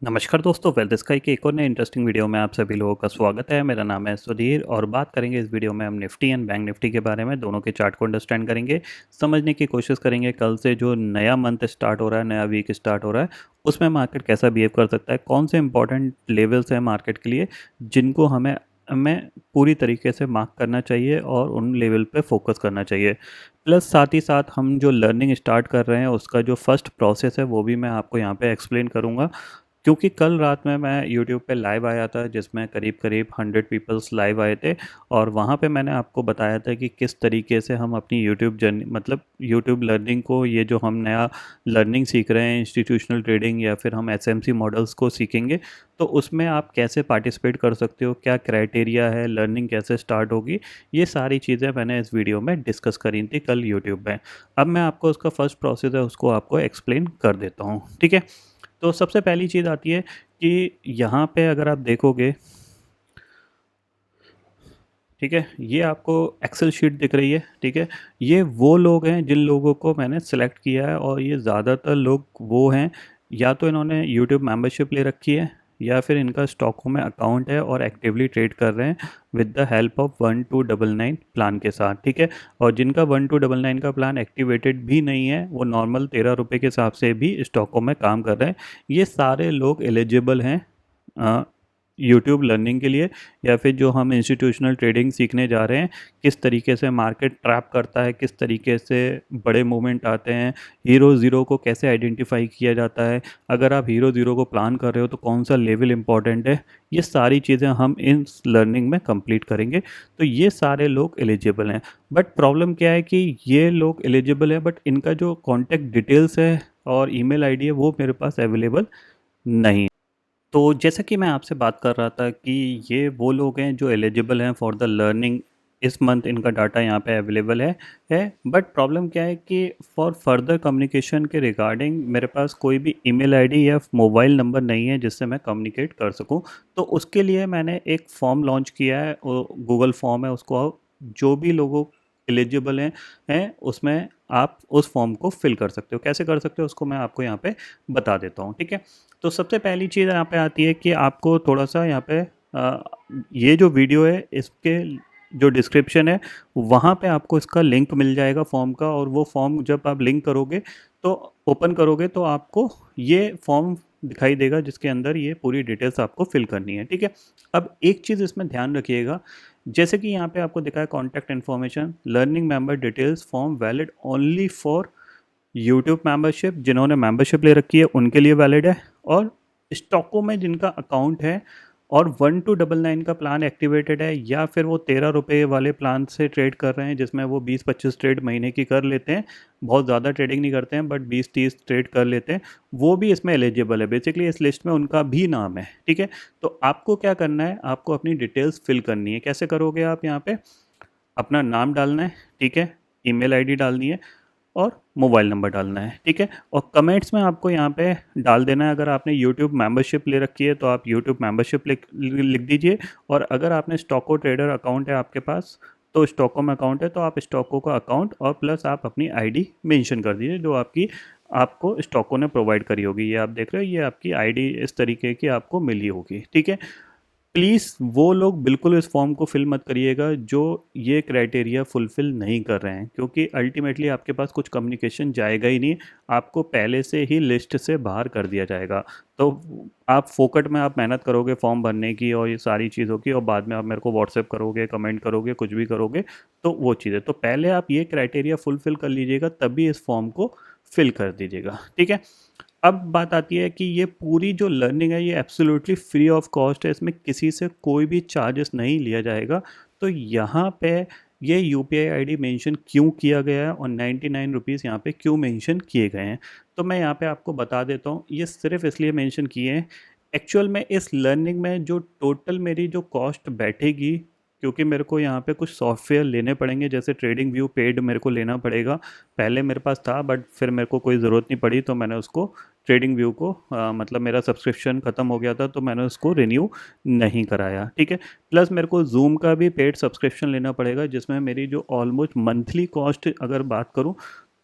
नमस्कार दोस्तों, wealth sky के एक और नए इंटरेस्टिंग वीडियो में आप सभी लोगों का स्वागत है। मेरा नाम है सुधीर और बात करेंगे इस वीडियो में हम निफ्टी एंड बैंक निफ्टी के बारे में। दोनों के चार्ट को अंडरस्टैंड करेंगे, समझने की कोशिश करेंगे कल से जो नया मंथ स्टार्ट हो रहा है, नया वीक स्टार्ट हो रहा है, उसमें मार्केट कैसा बिहेव कर सकता है, कौन से इंपॉर्टेंट लेवल्स हैं मार्केट के लिए जिनको हमें हमें पूरी तरीके से मार्क करना चाहिए और उन लेवल पे फोकस करना चाहिए। प्लस साथ ही साथ हम जो लर्निंग स्टार्ट कर रहे हैं उसका जो फर्स्ट प्रोसेस है वो भी मैं आपको यहाँ पे एक्सप्लेन करूँगा, क्योंकि कल रात में मैं यूट्यूब पे लाइव आया था जिसमें करीब करीब 100 पीपल्स लाइव आए थे। और वहाँ पे मैंने आपको बताया था कि किस तरीके से हम अपनी यूट्यूब जर्नी मतलब यूट्यूब लर्निंग को, ये जो हम नया लर्निंग सीख रहे हैं इंस्टीट्यूशनल ट्रेडिंग या फिर हम एसएमसी मॉडल्स को सीखेंगे, तो उसमें आप कैसे पार्टिसिपेट कर सकते हो, क्या क्राइटेरिया है, लर्निंग कैसे स्टार्ट होगी। ये सारी चीज़ें मैंने इस वीडियो में डिस्कस करी थी कल यूट्यूब में। अब मैं आपको उसका फर्स्ट प्रोसेस है उसको आपको एक्सप्लेन कर देता हूँ, ठीक है। तो सबसे पहली चीज़ आती है कि यहाँ पे अगर आप देखोगे, ठीक है, ये आपको एक्सेल शीट दिख रही है, ठीक है। ये वो लोग हैं जिन लोगों को मैंने सेलेक्ट किया है और ये ज़्यादातर लोग वो हैं, या तो इन्होंने यूट्यूब मेंबरशिप ले रखी है या फिर इनका स्टॉकों में अकाउंट है और एक्टिवली ट्रेड कर रहे हैं with the help of 1299 plan के साथ, ठीक है। और जिनका 1299 का प्लान एक्टिवेटेड भी नहीं है वो नॉर्मल 13 रुपये के हिसाब से भी स्टॉकों में काम कर रहे हैं। ये सारे लोग एलिजिबल हैं यूट्यूब लर्निंग के लिए, या फिर जो हम इंस्टीट्यूशनल ट्रेडिंग सीखने जा रहे हैं, किस तरीके से मार्केट ट्रैप करता है, किस तरीके से बड़े मूवमेंट आते हैं, हीरो ज़ीरो को कैसे आइडेंटिफाई किया जाता है, अगर आप हीरो ज़ीरो को प्लान कर रहे हो तो कौन सा लेवल इंपॉर्टेंट है, ये सारी चीज़ें हम इन लर्निंग में कंप्लीट करेंगे। तो ये सारे लोग एलिजिबल हैं। बट प्रॉब्लम क्या है कि ये लोग एलिजिबल हैं बट इनका जो कॉन्टैक्ट डिटेल्स है और ईमेल आईडी है वो मेरे पास अवेलेबल नहीं है। तो जैसा कि मैं आपसे बात कर रहा था कि ये वो लोग हैं जो एलिजिबल हैं फॉर द लर्निंग। इस मंथ इनका डाटा यहाँ पे अवेलेबल है। बट प्रॉब्लम क्या है कि फॉर फर्दर कम्युनिकेशन के रिगार्डिंग मेरे पास कोई भी ईमेल आईडी या मोबाइल नंबर नहीं है जिससे मैं कम्युनिकेट कर सकूं। तो उसके लिए मैंने एक फॉर्म लॉन्च किया है, गूगल फॉर्म है, उसको जो भी लोगों एलिजिबल हैं उसमें आप उस फॉर्म को फिल कर सकते हो। कैसे कर सकते हो उसको मैं आपको यहाँ पे बता देता हूँ, ठीक है। तो सबसे पहली चीज़ यहाँ पे आती है कि आपको थोड़ा सा यहाँ पे ये जो वीडियो है इसके जो डिस्क्रिप्शन है वहाँ पे आपको इसका लिंक मिल जाएगा फॉर्म का, और वो फॉर्म जब आप लिंक करोगे तो ओपन करोगे तो आपको ये फॉर्म दिखाई देगा जिसके अंदर ये पूरी डिटेल्स आपको फिल करनी है, ठीक है। अब एक चीज़ इसमें ध्यान रखिएगा, जैसे कि यहाँ पे आपको दिखा है contact information, learning member details form valid only for YouTube membership, जिन्होंने मेंबरशिप ले रखी है उनके लिए वैलिड है, और स्टॉकों में जिनका अकाउंट है और 1299 का प्लान एक्टिवेटेड है, या फिर वो 13 रुपये वाले प्लान से ट्रेड कर रहे हैं जिसमें वो 20-25 ट्रेड महीने की कर लेते हैं, बहुत ज़्यादा ट्रेडिंग नहीं करते हैं बट 20-30 ट्रेड कर लेते हैं, वो भी इसमें एलिजिबल है। बेसिकली इस लिस्ट में उनका भी नाम है, ठीक है। तो आपको क्या करना है, आपको अपनी डिटेल्स फिल करनी है। कैसे करोगे आप, यहाँ पे अपना नाम डालना है, ठीक है, ईमेल आईडी डालनी है और मोबाइल नंबर डालना है, ठीक है। और कमेंट्स में आपको यहाँ पे डाल देना है, अगर आपने यूट्यूब मेंबरशिप ले रखी है तो आप यूट्यूब मेंबरशिप लिख दीजिए, और अगर आपने स्टॉको ट्रेडर अकाउंट है आपके पास तो स्टॉको में अकाउंट है तो आप स्टॉको का अकाउंट और प्लस आप अपनी आईडी मेंशन कर दीजिए जो आपकी आपको स्टॉको ने प्रोवाइड करी होगी। ये आप देख रहे हो, ये आपकी आईडी इस तरीके की आपको मिली होगी, ठीक है। प्लीज़ वो लोग बिल्कुल इस फॉर्म को फिल मत करिएगा जो ये क्राइटेरिया फुलफ़िल नहीं कर रहे हैं, क्योंकि अल्टीमेटली आपके पास कुछ कम्युनिकेशन जाएगा ही नहीं, आपको पहले से ही लिस्ट से बाहर कर दिया जाएगा। तो आप फोकट में आप मेहनत करोगे फॉर्म भरने की और ये सारी चीज़ों की, और बाद में आप मेरे को व्हाट्सएप करोगे, कमेंट करोगे, कुछ भी करोगे, तो वो चीज़ें तो पहले आप ये क्राइटेरिया फुलफ़िल कर लीजिएगा तभी इस फॉर्म को फिल कर दीजिएगा, ठीक है। अब बात आती है कि ये पूरी जो लर्निंग है ये एब्सोल्युटली फ्री ऑफ कॉस्ट है, इसमें किसी से कोई भी चार्जेस नहीं लिया जाएगा। तो यहाँ पे ये यूपीआई आईडी मेंशन क्यों किया गया है और 99 रुपीज़ यहाँ पे क्यों मेंशन किए गए हैं, तो मैं यहाँ पे आपको बता देता हूँ। ये सिर्फ इसलिए मेंशन किए हैं, एक्चुअल में इस लर्निंग में जो टोटल मेरी जो कॉस्ट बैठेगी, क्योंकि मेरे को यहाँ पे कुछ सॉफ्टवेयर लेने पड़ेंगे, जैसे ट्रेडिंग व्यू पेड मेरे को लेना पड़ेगा, पहले मेरे पास था बट फिर मेरे को कोई ज़रूरत नहीं पड़ी तो मैंने उसको ट्रेडिंग व्यू को मतलब मेरा सब्सक्रिप्शन ख़त्म हो गया था तो मैंने उसको रिन्यू नहीं कराया, ठीक है। प्लस मेरे को जूम का भी पेड सब्सक्रिप्शन लेना पड़ेगा जिसमें मेरी जो ऑलमोस्ट मंथली कॉस्ट अगर बात करूँ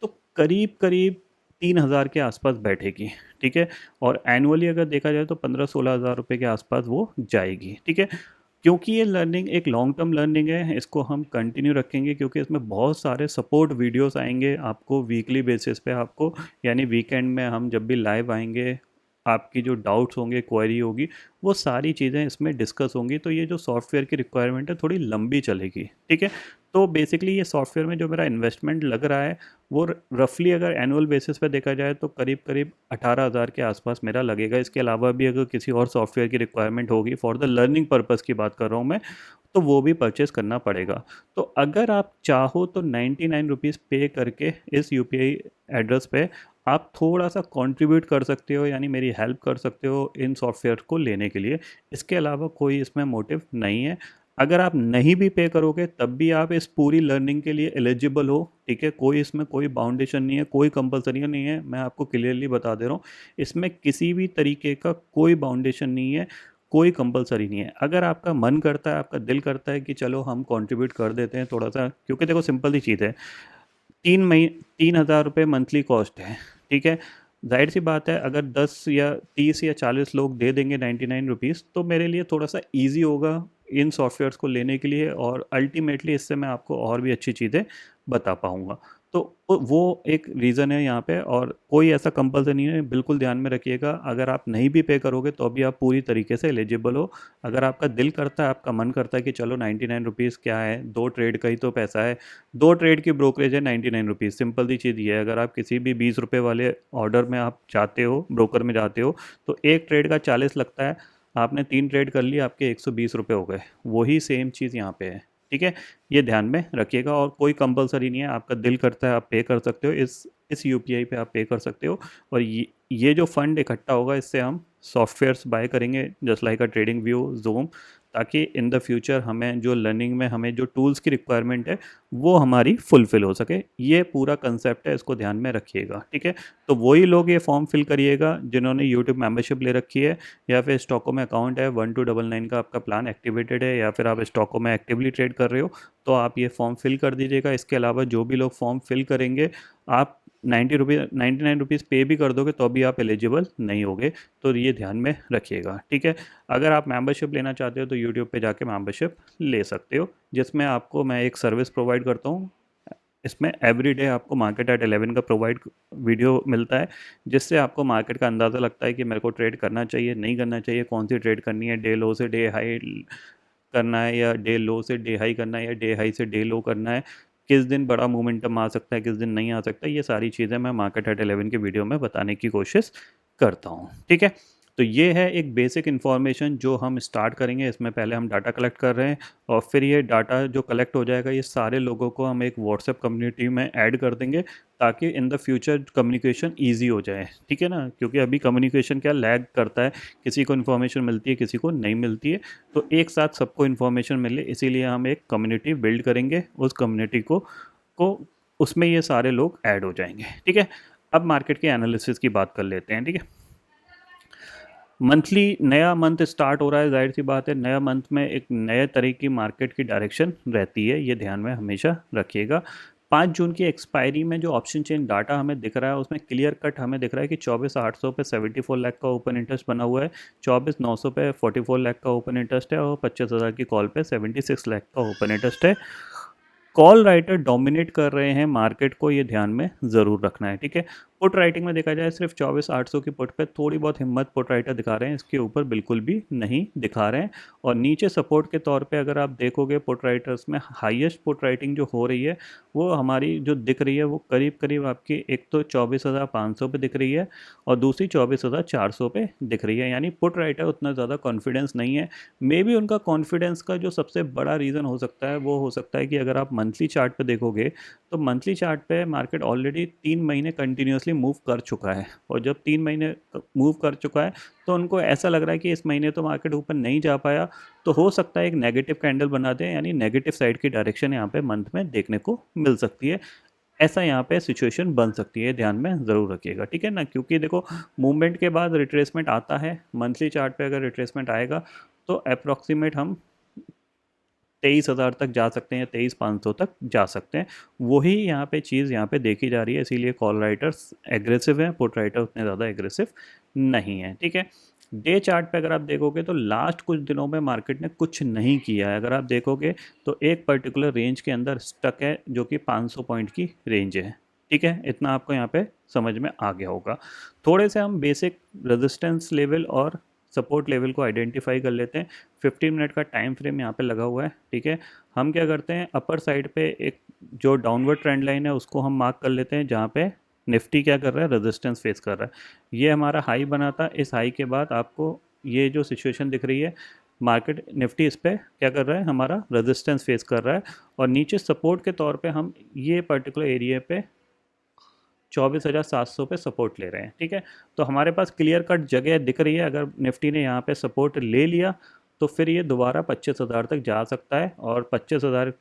तो करीब करीब 3,000 के आसपास बैठेगी, ठीक है। और एनुअली अगर देखा जाए तो 15-16 हज़ार रुपये के आसपास वो जाएगी, ठीक है। क्योंकि ये लर्निंग एक लॉन्ग टर्म लर्निंग है, इसको हम कंटिन्यू रखेंगे क्योंकि इसमें बहुत सारे सपोर्ट वीडियोस आएंगे आपको वीकली बेसिस पे आपको, यानी वीकेंड में हम जब भी लाइव आएंगे, आपकी जो डाउट्स होंगे, क्वेरी होगी, वो सारी चीज़ें इसमें डिस्कस होंगी। तो ये जो सॉफ्टवेयर की रिक्वायरमेंट है थोड़ी लंबी चलेगी, ठीक है। तो बेसिकली ये सॉफ्टवेयर में जो मेरा इन्वेस्टमेंट लग रहा है वो रफली अगर एनुअल बेसिस पे देखा जाए तो करीब करीब 18,000 के आसपास मेरा लगेगा। इसके अलावा भी अगर किसी और सॉफ्टवेयर की रिक्वायरमेंट होगी, फॉर द लर्निंग पर्पज़ की बात कर रहा हूँ मैं, तो वो भी परचेस करना पड़ेगा। तो अगर आप चाहो तो 99 रुपीज़ पे करके इस यूपीआई एड्रेस पे आप थोड़ा सा कंट्रीब्यूट कर सकते हो, यानी मेरी हेल्प कर सकते हो इन सॉफ्टवेयर को लेने के लिए। इसके अलावा कोई इसमें मोटिव नहीं है। अगर आप नहीं भी पे करोगे तब भी आप इस पूरी लर्निंग के लिए एलिजिबल हो, ठीक है। कोई इसमें कोई बाउंडेशन नहीं है, कोई कंपलसरी नहीं है, मैं आपको क्लियरली बता दे रहा हूँ। इसमें किसी भी तरीके का कोई बाउंडेशन नहीं है, कोई कंपलसरी नहीं है। अगर आपका मन करता है, आपका दिल करता है कि चलो हम कंट्रीब्यूट कर देते हैं थोड़ा सा, क्योंकि देखो सिंपल सी चीज़ है, 3,000 रुपये मंथली कॉस्ट है, ठीक है। जाहिर सी बात है अगर 10 या 30 या 40 लोग दे देंगे 99 रुपीज़, तो मेरे लिए थोड़ा सा ईजी होगा इन सॉफ्टवेयर्स को लेने के लिए, और अल्टीमेटली इससे मैं आपको और भी अच्छी चीज़ें बता पाऊँगा। तो वो एक रीज़न है यहाँ पे, और कोई ऐसा कंपल्सन नहीं है, बिल्कुल ध्यान में रखिएगा। अगर आप नहीं भी पे करोगे तो भी आप पूरी तरीके से एलिजिबल हो। अगर आपका दिल करता है, आपका मन करता है कि चलो 99 रुपीज़ क्या है, 2 ट्रेड का ही तो पैसा है, 2 ट्रेड की ब्रोकरेज है 99 रुपीज़। सिंपल सी चीज़ ये है, अगर आप किसी भी 20 रुपये वाले ऑर्डर में आप जाते हो, ब्रोकर में जाते हो, तो एक ट्रेड का 40 लगता है, आपने 3 ट्रेड कर लिए, आपके 120 रुपये हो गए। वही सेम चीज़ यहाँ पे है, ठीक है। ये ध्यान में रखिएगा, और कोई कंपलसरी नहीं है, आपका दिल करता है आप पे कर सकते हो, इस यूपीआई पे आप पे कर सकते हो। और ये जो फंड इकट्ठा होगा इससे हम सॉफ्टवेयर्स बाय करेंगे, जस्ट लाइक अ ट्रेडिंग व्यू, जूम, ताकि इन द फ्यूचर हमें जो लर्निंग में हमें जो टूल्स की रिक्वायरमेंट है वो हमारी फुलफ़िल हो सके। ये पूरा कंसेप्ट है, इसको ध्यान में रखिएगा, ठीक है। तो वही लोग ये फॉर्म फिल करिएगा जिन्होंने यूट्यूब मेंबरशिप ले रखी है, या फिर स्टॉको में अकाउंट है, 1299 का आपका प्लान एक्टिवेटेड है, या फिर आप स्टॉको में एक्टिवली ट्रेड कर रहे हो, तो आप ये फॉर्म फिल कर दीजिएगा। इसके अलावा जो भी लोग फॉर्म फिल करेंगे, आप 99 रुपीज़ पे भी कर दोगे तो भी आप एलिजिबल नहीं होगे। तो ये ध्यान में रखिएगा, ठीक है। अगर आप मेंबरशिप लेना चाहते हो तो यूट्यूब पे जाके मेंबरशिप ले सकते हो, जिसमें आपको मैं एक सर्विस प्रोवाइड करता हूँ। इसमें एवरीडे आपको मार्केट एट 11 का प्रोवाइड वीडियो मिलता है, जिससे आपको मार्केट का अंदाज़ा लगता है कि मेरे को ट्रेड करना चाहिए, नहीं करना चाहिए, कौन सी ट्रेड करनी है, डे लो से डे हाई करना है, या डे लो से डे हाई करना है, या डे हाई से डे लो करना है, किस दिन बड़ा मोमेंटम आ सकता है, किस दिन नहीं आ सकता। ये सारी चीज़ें मैं मार्केट एट 11 के वीडियो में बताने की कोशिश करता हूँ, ठीक है। तो ये है एक बेसिक इन्फॉर्मेशन जो हम स्टार्ट करेंगे। इसमें पहले हम डाटा कलेक्ट कर रहे हैं, और फिर ये डाटा जो कलेक्ट हो जाएगा, ये सारे लोगों को हम एक व्हाट्सएप कम्युनिटी में ऐड कर देंगे, ताकि in the future communication easy हो जाए, ठीक है ना। क्योंकि अभी कम्युनिकेशन क्या लैग करता है, किसी को इन्फॉर्मेशन मिलती है, किसी को नहीं मिलती है। तो एक साथ सबको इन्फॉर्मेशन मिले, इसीलिए हम एक कम्युनिटी बिल्ड करेंगे। उस कम्युनिटी को उसमें ये सारे लोग ऐड हो जाएंगे, ठीक है। अब मार्केट के एनालिसिस की बात कर लेते हैं, ठीक है। मंथली नया मंथ स्टार्ट हो रहा है, जाहिर सी बात है नया मंथ में एक नए तरह की मार्केट की डायरेक्शन रहती है, ये ध्यान में हमेशा रखिएगा। 5 जून की एक्सपायरी में जो ऑप्शन चेन डाटा हमें दिख रहा है, उसमें क्लियर कट हमें दिख रहा है कि 24,800 पे 74 लाख का ओपन इंटरेस्ट बना हुआ है, 24,900 पे 44 लाख का ओपन इंटरेस्ट है, और 25,000 की कॉल पे 76 लाख का ओपन इंटरेस्ट है। कॉल राइटर डोमिनेट कर रहे हैं मार्केट को, ये ध्यान में ज़रूर रखना है, ठीक है। पुट राइटिंग में देखा जाए सिर्फ 24,800 की पुट पे थोड़ी बहुत हिम्मत पुट राइटर दिखा रहे हैं, इसके ऊपर बिल्कुल भी नहीं दिखा रहे हैं। और नीचे सपोर्ट के तौर पे अगर आप देखोगे पुट राइटर्स में हाईएस्ट पुट राइटिंग जो हो रही है वो हमारी जो दिख रही है वो करीब करीब आपकी एक तो 24,500 पे दिख रही है, और दूसरी 24,400 पे दिख रही है। यानी पुट राइटर उतना ज़्यादा कॉन्फिडेंस नहीं है। मे बी उनका कॉन्फिडेंस का जो सबसे बड़ा रीज़न हो सकता है वो हो सकता है कि अगर आप मंथली चार्ट पे देखोगे तो मंथली चार्ट पे मार्केट ऑलरेडी 3 महीने कंटिन्यूसली मूव कर चुका है, और जब 3 महीने मूव कर चुका है तो उनको ऐसा लग रहा है कि इस महीने तो मार्केट ऊपर नहीं जा पाया, तो हो सकता है एक नेगेटिव कैंडल बना दें, यानी नेगेटिव साइड की डायरेक्शन यहाँ पे मंथ में देखने को मिल सकती है। ऐसा यहाँ पे सिचुएशन बन सकती है, ध्यान में ज़रूर रखिएगा, ठीक है ना। क्योंकि देखो मूवमेंट के बाद रिट्रेसमेंट आता है, मंथली चार्ट पे अगर रिट्रेसमेंट आएगा तो अप्रॉक्सीमेट हम 23,000 तक जा सकते हैं या 23,500 तक जा सकते हैं। वही यहाँ पे चीज़ यहाँ पे देखी जा रही है, इसीलिए कॉल राइटर्स एग्रेसिव हैं, पुट राइटर उतने ज़्यादा एग्रेसिव नहीं है। ठीक है, डे चार्ट पे अगर आप देखोगे तो लास्ट कुछ दिनों में मार्केट ने कुछ नहीं किया है। अगर आप देखोगे तो एक पर्टिकुलर रेंज के अंदर स्टक है जो कि 500 पॉइंट की रेंज है। ठीक है, इतना आपको यहाँ पे समझ में आ गया होगा। थोड़े से हम बेसिक रेजिस्टेंस लेवल और सपोर्ट लेवल को आइडेंटिफाई कर लेते हैं। 15 मिनट का टाइम फ्रेम यहाँ पे लगा हुआ है। ठीक है, हम क्या करते हैं, अपर साइड पे एक जो डाउनवर्ड ट्रेंड लाइन है उसको हम मार्क कर लेते हैं, जहाँ पे निफ्टी क्या कर रहा है, रेजिस्टेंस फेस कर रहा है। ये हमारा हाई बना था, इस हाई के बाद आपको ये जो सिचुएशन दिख रही है, मार्केट निफ्टी इस पर क्या कर रहा है, हमारा रेजिस्टेंस फेस कर रहा है, और नीचे सपोर्ट के तौर पे हम ये पर्टिकुलर एरिया पे 24,700 पे सपोर्ट ले रहे हैं। ठीक है, तो हमारे पास क्लियर कट जगह दिख रही है। अगर निफ्टी ने यहाँ पे सपोर्ट ले लिया तो फिर ये दोबारा 25,000 तक जा सकता है, और 25,000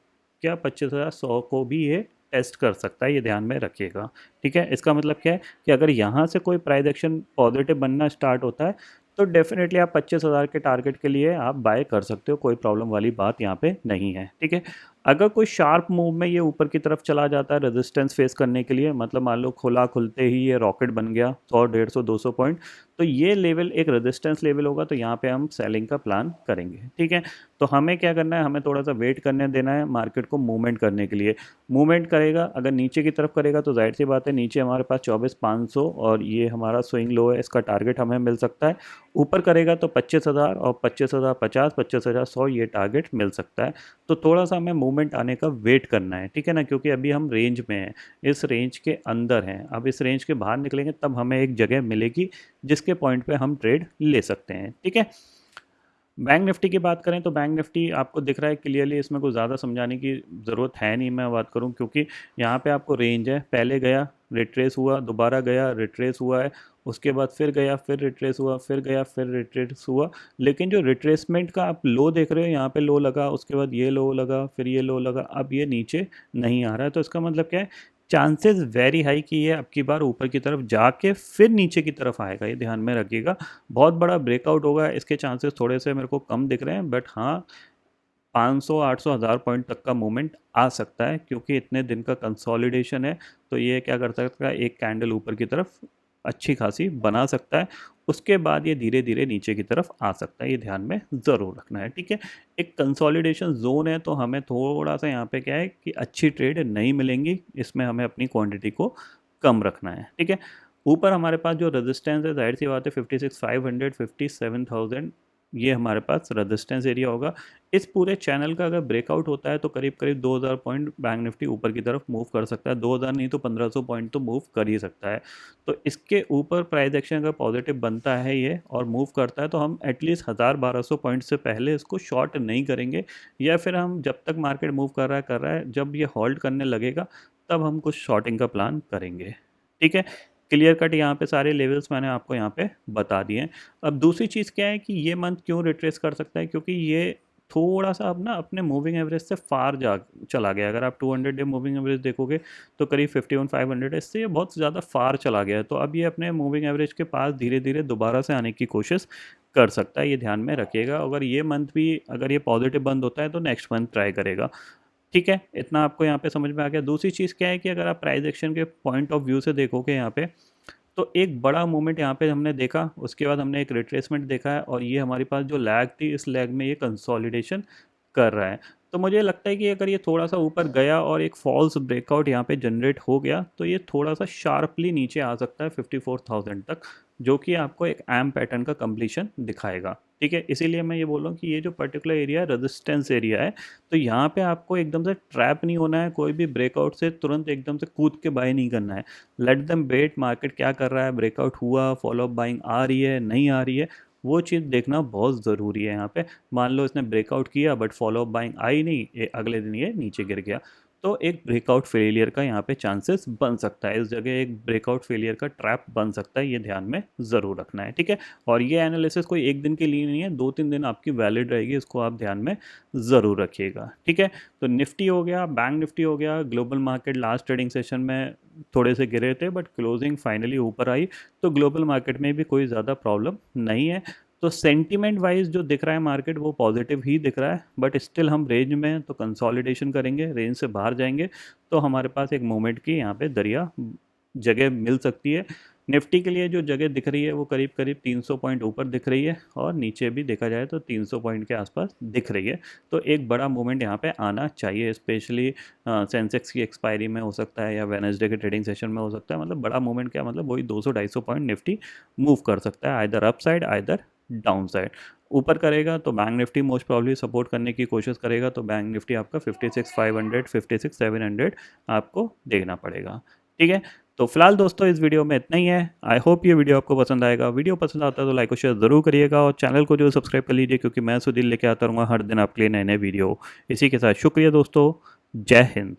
क्या 25,100 को भी ये टेस्ट कर सकता है, ये ध्यान में रखिएगा। ठीक है, इसका मतलब क्या है कि अगर यहाँ से कोई प्राइस एक्शन पॉजिटिव बनना स्टार्ट होता है तो डेफिनेटली आप 25,000 के टारगेट के लिए आप बाय कर सकते हो, कोई प्रॉब्लम वाली बात यहाँ पे नहीं है। ठीक है, अगर कोई शार्प मूव में ये ऊपर की तरफ चला जाता है रेजिस्टेंस फेस करने के लिए, मतलब मान लो खुला खुलते ही ये रॉकेट बन गया 100, 150, 200 पॉइंट, तो ये लेवल एक रेजिस्टेंस लेवल होगा, तो यहाँ पे हम सेलिंग का प्लान करेंगे। ठीक है, तो हमें क्या करना है, हमें थोड़ा सा वेट करने देना है मार्केट को मूवमेंट करने के लिए। मूवमेंट करेगा, अगर नीचे की तरफ करेगा तो जाहिर सी बात है नीचे हमारे पास 24,500 और ये हमारा स्विंग लो है, इसका टारगेट हमें मिल सकता है। ऊपर करेगा तो 25,000 और 25,050, 25,100 ये टारगेट मिल सकता है। तो थोड़ा सा हमें मूवमेंट आने का वेट करना है। ठीक है ना, क्योंकि अभी हम रेंज में हैं, इस रेंज के अंदर हैं। अब इस रेंज के बाहर निकलेंगे तब हमें एक जगह मिलेगी जिसके पॉइंट पे हम ट्रेड ले सकते हैं। ठीक है, बैंक निफ्टी की बात करें तो बैंक निफ्टी आपको दिख रहा है क्लियरली, इसमें कुछ ज़्यादा समझाने की ज़रूरत है नहीं, मैं बात करूं, क्योंकि यहाँ पे आपको रेंज है, पहले गया रिट्रेस हुआ, दोबारा गया रिट्रेस हुआ है, उसके बाद फिर गया, फिर रिट्रेस हुआ, फिर गया, फिर रिट्रेस हुआ। लेकिन जो रिट्रेसमेंट का आप लो देख रहे हो, यहाँ पे लो लगा, उसके बाद ये लो लगा, फिर ये लो लगा, अब ये नीचे नहीं आ रहा है। तो इसका मतलब क्या है, चांसेस वेरी हाई कि ये अब की बार ऊपर की तरफ जाके फिर नीचे की तरफ आएगा, ये ध्यान में रखिएगा। बहुत बड़ा ब्रेकआउट होगा, इसके चांसेस थोड़े से मेरे को कम दिख रहे हैं, बट हाँ 500, 800, 1000 पॉइंट तक का मूवमेंट आ सकता है, क्योंकि इतने दिन का कंसोलिडेशन है। तो ये क्या कर सकता है, एक कैंडल ऊपर की तरफ अच्छी खासी बना सकता है, उसके बाद ये धीरे धीरे नीचे की तरफ आ सकता है, ये ध्यान में ज़रूर रखना है। ठीक है, एक कंसोलिडेशन जोन है, तो हमें थोड़ा सा यहाँ पे क्या है कि अच्छी ट्रेड नहीं मिलेंगी, इसमें हमें अपनी क्वांटिटी को कम रखना है। ठीक है, ऊपर हमारे पास जो रेजिस्टेंस है, जाहिर सी बात है 56,500, 57,000, ये हमारे पास रेजिस्टेंस एरिया होगा। इस पूरे चैनल का अगर ब्रेकआउट होता है तो करीब करीब 2000 पॉइंट बैंक निफ्टी ऊपर की तरफ मूव कर सकता है। 2000 नहीं तो 1500 पॉइंट तो मूव कर ही सकता है। तो इसके ऊपर प्राइस एक्शन अगर पॉजिटिव बनता है ये और मूव करता है, तो हम एटलीस्ट 1000-1200 पॉइंट से पहले इसको शॉर्ट नहीं करेंगे, या फिर हम जब तक मार्केट मूव कर रहा है, जब ये होल्ड करने लगेगा तब हम कुछ शॉर्टिंग का प्लान करेंगे। ठीक है, क्लियर कट यहाँ पे सारे लेवल्स मैंने आपको यहाँ पे बता दिए हैं। अब दूसरी चीज़ क्या है कि ये मंथ क्यों रिट्रेस कर सकता है, क्योंकि ये थोड़ा सा अब ना अपने मूविंग एवरेज से फार जा चला गया। अगर आप 200 डे मूविंग एवरेज देखोगे तो करीब 51,500 है, इससे ये बहुत ज़्यादा फार चला गया है। तो अब ये अपने मूविंग एवरेज के पास धीरे धीरे दोबारा से आने की कोशिश कर सकता है, ये ध्यान में रखिएगा। अगर ये मंथ भी अगर ये पॉजिटिव बंद होता है तो नेक्स्ट मंथ ट्राई करेगा। ठीक है, इतना आपको यहाँ पे समझ में आ गया। दूसरी चीज़ क्या है कि अगर आप प्राइस एक्शन के पॉइंट ऑफ व्यू से देखोगे यहाँ पे, तो एक बड़ा मूवमेंट यहाँ पे हमने देखा, उसके बाद हमने एक रिट्रेसमेंट देखा है, और ये हमारे पास जो लैग थी, इस लैग में ये कंसोलिडेशन कर रहा है। तो मुझे लगता है कि अगर ये थोड़ा सा ऊपर गया और एक फॉल्स ब्रेकआउट यहाँ पे जनरेट हो गया, तो ये थोड़ा सा शार्पली नीचे आ सकता है 54,000 तक, जो कि आपको एक एम पैटर्न का कंप्लीशन दिखाएगा। ठीक है, इसीलिए मैं ये बोल रहा हूँ कि ये जो पर्टिकुलर एरिया रेजिस्टेंस एरिया है, तो यहाँ पे आपको एकदम से ट्रैप नहीं होना है, कोई भी ब्रेकआउट से तुरंत एकदम से कूद के बाय नहीं करना है। लेट देम वेट, मार्केट क्या कर रहा है, ब्रेकआउट हुआ, फॉलो अप बाइंग आ रही है नहीं आ रही है, वो चीज़ देखना बहुत ज़रूरी है। यहाँ पे मान लो इसने ब्रेकआउट किया but follow up buying I नहीं, अगले दिन ये नीचे गिर गया, तो एक ब्रेकआउट फेलियर का यहाँ पे चांसेस बन सकता है, इस जगह एक ब्रेकआउट फेलियर का ट्रैप बन सकता है, ये ध्यान में ज़रूर रखना है। ठीक है, और ये एनालिसिस कोई एक दिन के लिए नहीं है, 2-3 दिन आपकी वैलिड रहेगी, इसको आप ध्यान में ज़रूर रखिएगा। ठीक है, तो निफ्टी हो गया, बैंक निफ्टी हो गया। Global market last trading session में थोड़े से गिरे थे, बट क्लोजिंग फाइनली ऊपर आई, तो ग्लोबल मार्केट में भी कोई ज़्यादा प्रॉब्लम नहीं है। तो सेंटीमेंट वाइज जो दिख रहा है मार्केट वो पॉजिटिव ही दिख रहा है, बट स्टिल हम रेंज में हैं, तो कंसोलिडेशन करेंगे, रेंज से बाहर जाएंगे तो हमारे पास एक मोमेंट की यहाँ पे दरिया जगह मिल सकती है। निफ्टी के लिए जो जगह दिख रही है वो करीब करीब 300 पॉइंट ऊपर दिख रही है, और नीचे भी देखा जाए तो 300 पॉइंट के आसपास दिख रही है। तो एक बड़ा मूवमेंट यहाँ पे आना चाहिए, स्पेशली सेंसेक्स की एक्सपायरी में हो सकता है या वेडनेसडे के ट्रेडिंग सेशन में हो सकता है। मतलब बड़ा मूवमेंट क्या, मतलब वही 200-250 पॉइंट निफ्टी मूव कर सकता है, either up side either down side. ऊपर करेगा तो bank Nifty most probably support करने की कोशिश करेगा, तो बैंक निफ्टी आपका 56,500 56,700 आपको देखना पड़ेगा। ठीक है, तो फिलहाल दोस्तों इस वीडियो में इतना ही है। आई होप ये वीडियो आपको पसंद आएगा। वीडियो पसंद आता है तो लाइक और शेयर ज़रूर करिएगा, और चैनल को जो सब्सक्राइब कर लीजिए, क्योंकि मैं सुधीर लेके आता रहूँगा हर दिन आपके लिए नए नए वीडियो। इसी के साथ शुक्रिया दोस्तों, जय हिंद।